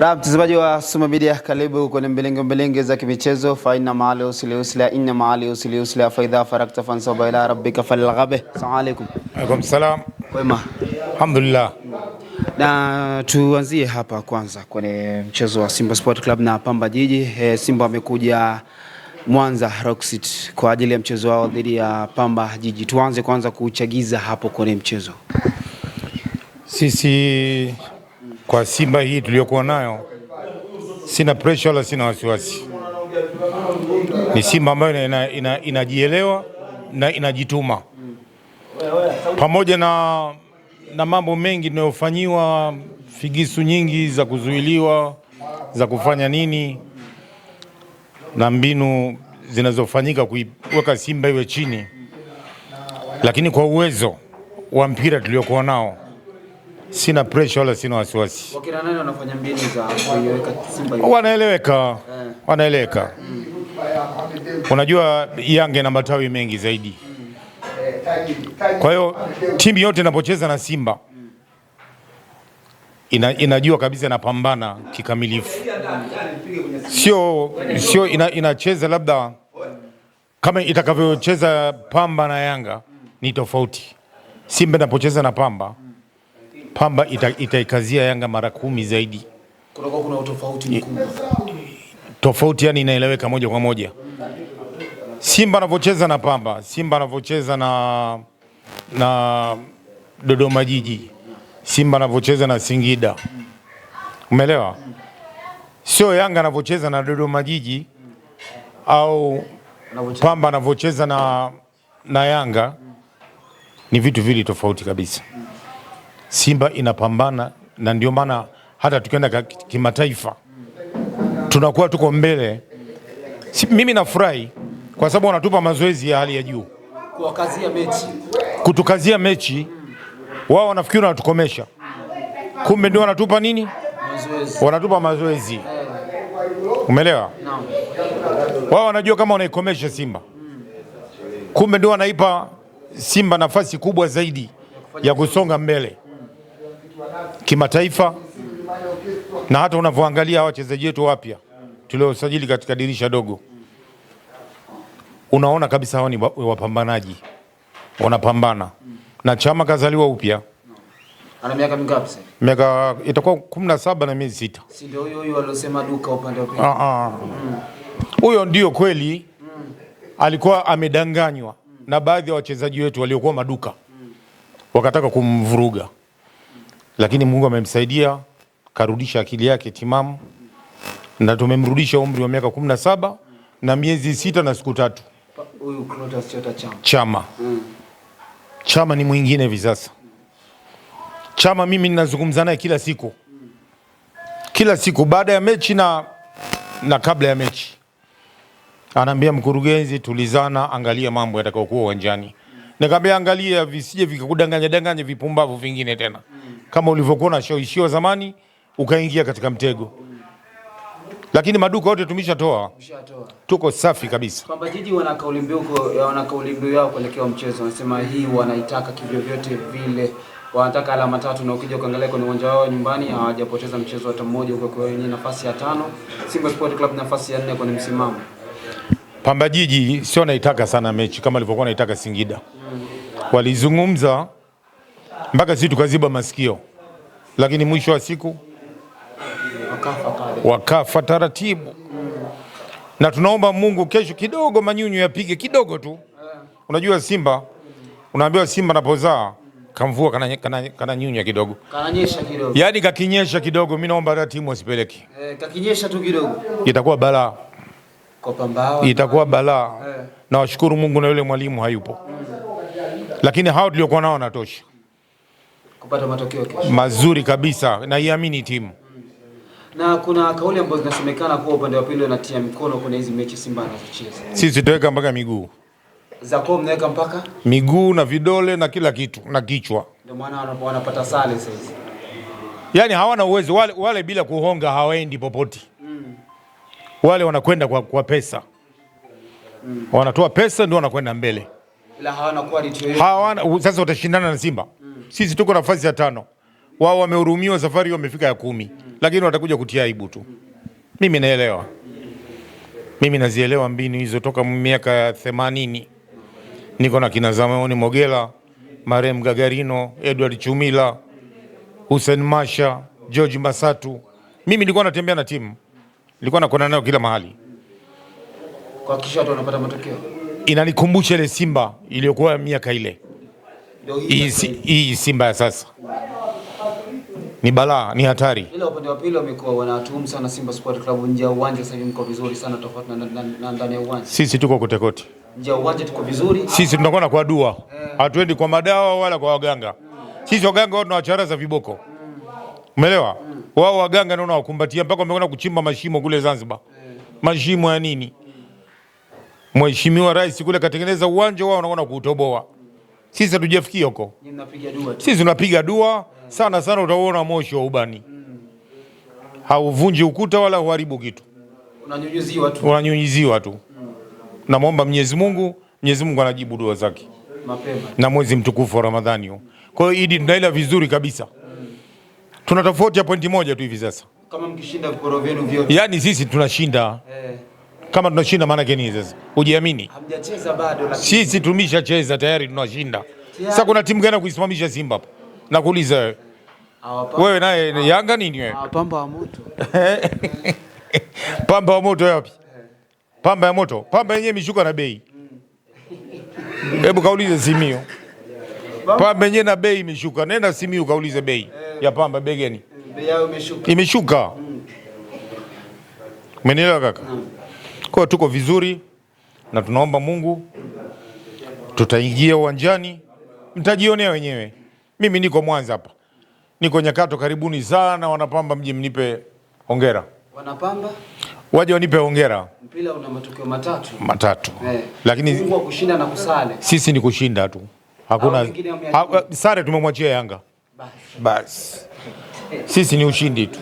Mtazamaji wa Suma Media, karibu kwenye mbelenge za kimichezo. Faina maali usili inna maali usili faidha farakta fansaba ila rabbika falghabe. Assalamu alaykum. Alaykum salam. Wema. Alhamdulillah. Na tuanzie hapa kwanza kwenye mchezo wa Simba Sport Club na Pamba Jiji. Simba wamekuja Mwanza Rock City kwa ajili ya mchezo wao dhidi ya Pamba Jiji. Tuanze kwanza kuchagiza hapo kwenye mchezo. Sisi kwa Simba hii tuliyokuwa nayo, sina pressure wala sina wasiwasi. Ni Simba ambayo inajielewa na inajituma. Pamoja na mambo mengi tunayofanyiwa, figisu nyingi za kuzuiliwa, za kufanya nini, na mbinu zinazofanyika kuiweka Simba iwe chini. Lakini kwa uwezo wa mpira tuliyokuwa nao, sina pressure wala sina wasiwasi. Wakina nani wanafanya mbinu za kuiweka Simba hiyo? Wanaeleweka. Unajua Yanga ina matawi mengi zaidi. Kwa hiyo timu yote inapocheza na Simba inajua kabisa inapambana kikamilifu. Sio inacheza labda kama itakavyocheza Pamba na Yanga ni tofauti. Simba inapocheza na Pamba itaikazia Yanga mara 10 zaidi. Kuna utofauti mkubwa. Tofauti yani inaeleweka moja kwa moja. Simba anapocheza na Pamba, Simba anapocheza na Dodoma Jiji, Simba anapocheza na Singida. Umeelewa? Sio Yanga anapocheza na Dodoma Jiji au Pamba anapocheza na Yanga, ni vitu vili tofauti kabisa. Simba inapambana, na ndio maana hata tukienda kimataifa tunakuwa tuko mbele. Mimi nafurahi kwa sababu wanatupa mazoezi ya hali ya juu, kutukazia mechi. Wao wanafikiri wanatukomesha, kumbe ndio wanatupa nini? Mazoezi. Wanatupa mazoezi. Umeelewa? Wao wanajua kama wanaikomesha Simba, kumbe ndio wanaipa Simba nafasi kubwa zaidi ya kusonga mbele kimataifa. Na hata unavyoangalia wachezaji wetu wapya tuliosajili katika dirisha dogo, unaona kabisa hao ni wapambanaji, wanapambana. Na Chama kazaliwa upya. Ana miaka mingapi sasa? Miaka itakuwa 17 na miezi 6. Si ndio huyo aliyosema Duka upande wa pili? Huyo ndio kweli. Alikuwa amedanganywa na baadhi ya wachezaji wetu waliokuwa maduka. Wakataka kumvuruga. Lakini Mungu amemsaidia, karudisha akili yake timamu, na tumemrudisha umri wa miaka 17 na miezi 6 na siku 3. Huyu Clatous Chama. Chama ni mwingine hivi sasa. Chama mimi ninazungumza naye kila siku. Kila siku baada ya mechi na kabla ya mechi. Anaambia mkurugenzi, tulizana, angalia mambo yatakayokuwa uwanjani. Nikamwambia angalia visije vikakudanganya vipumbavu vingine tena. Kama ulivyokuwa unashawishiwa zamani ukaingia katika mtego. Lakini maduka yote tumeshatoa. Tuko safi kabisa. Pamba Jiji wana kauli mbiu yao kuelekea mchezo. Wanasema hii wanaitaka kivyo vyote vile. Wanataka alama 3, na ukija kuangalia kwenye uwanja wao nyumbani hawajapoteza mchezo hata mmoja, uko kwenye nafasi ya 5. Simba Sport Club nafasi ya 4 kwenye msimamo. Pamba Jiji sio naitaka sana mechi kama alivyokuwa naitaka Singida. Walizungumza mpaka sisi tukaziba masikio. Lakini mwisho wa siku wakafa taratibu. Na tunaomba Mungu kesho kidogo manyunyu yapige kidogo tu. Unajua Simba, unaambiwa Simba anapozaa kamvua kana nyunya kidogo. Kananyesha kidogo. Yaani kakinyesha kidogo, mimi naomba hata timu wasipeleke. Kakinyesha tu kidogo. Itakuwa balaa. Kwa Pamba itakuwa balaa. Na washukuru Mungu na yule mwalimu hayupo. Lakini hao tuliokuwa nao wanatosha kupata matokeo kesho mazuri kabisa, na iamini timu. Na kuna kauli ambazo zinasemekana kwa upande wa pili wanatia mkono kwenye hizi mechi Simba anazocheza. Sisi tutaweka mpaka miguu. Zako mnaweka mpaka miguu na vidole na kila kitu na kichwa. Ndio maana wanapata sale sasa. Yaani hawana uwezo wale bila kuhonga hawaendi popote. Wale wanakwenda kwa pesa. Wanatoa pesa ndio wanakwenda mbele. Ila hawana quality yoyote. Hawana, sasa utashindana na Simba. Sisi tuko nafasi ya 5. Wao wamehurumiwa, safari wamefika ya 10, lakini watakuja kutia aibu tu. Mimi naelewa, mimi nazielewa mbinu hizo toka miaka ya 80. Niko na kina Zamaoni Mogela, Marem Gagarino, Edward Chumila, Hussein Masha, George Masatu. Mimi nilikuwa natembea na timu, nilikuwa nakwenda nayo kila mahali kwa kisha watu wanapata matokeo. Inanikumbusha ile Simba iliyokuwa miaka ile. Hii Simba ya sasa ni balaa, ni hatari. Ila upande wa pili wamekuwa wanatuhumu sana Simba Sport Club nje ya uwanja. Sasa hivi mko vizuri sana tofauti na ndani ya uwanja. Sisi tuko kote kote. Nje ya uwanja tuko vizuri. Sisi tunakwenda kwa dua. Hatuendi kwa madawa wala kwa waganga. Sisi waganga wao tunawacharaza viboko. Umeelewa? Wao waganga ndio wanawakumbatia mpaka wamekwenda kuchimba mashimo kule Zanzibar. Mashimo ya nini? Mheshimiwa Rais kule katengeneza uwanja, wao wanaona kuutoboa. Sisi hatujafikia huko. Mnapiga dua tu. Sisi tunapiga dua sana sana, utaona moshi wa ubani. Hauvunji ukuta wala uharibu kitu. Unanyunyiziwa tu. Unanyunyiziwa tu. Namuomba Mwenyezi Mungu anajibu dua zake. Mapema. Na mwezi mtukufu wa Ramadhani. Kwa hiyo Idi tunaila vizuri kabisa. Tuna tofauti ya pointi moja tu hivi sasa. Kama mkishinda viporo vyenu vyote. Yaani sisi tunashinda. Kama tunashinda maana yake ni sasa. Hujiamini? Hamjacheza bado lakini sisi tumeshacheza tayari, tunashinda. Sasa kuna timu gani kuisimamisha Simba hapa? Nakuuliza wewe. Wewe naye Yanga nini wewe? Pamba wa moto. Pamba wa moto wapi? Pamba ya moto. Pamba yenyewe imeshuka na bei. Hebu kaulize Simio. Pamba yenyewe na bei imeshuka. Nenda Simio kaulize bei ya Pamba, bei gani? Bei yao imeshuka. Imeshuka. Umenielewa kaka? Kwa tuko vizuri na tunaomba Mungu tutaingia uwanjani, mtajionea wenyewe. Mimi niko Mwanza hapa. Niko Nyakato, karibuni sana Wanapamba, mje mnipe hongera. Wanapamba? Waje wanipe hongera. Mpira una matokeo matatu. Lakini Mungu kushinda na kusale. Sisi ni kushinda tu. Hakuna sare tumemwachia Yanga. Basi. Sisi ni ushindi tu.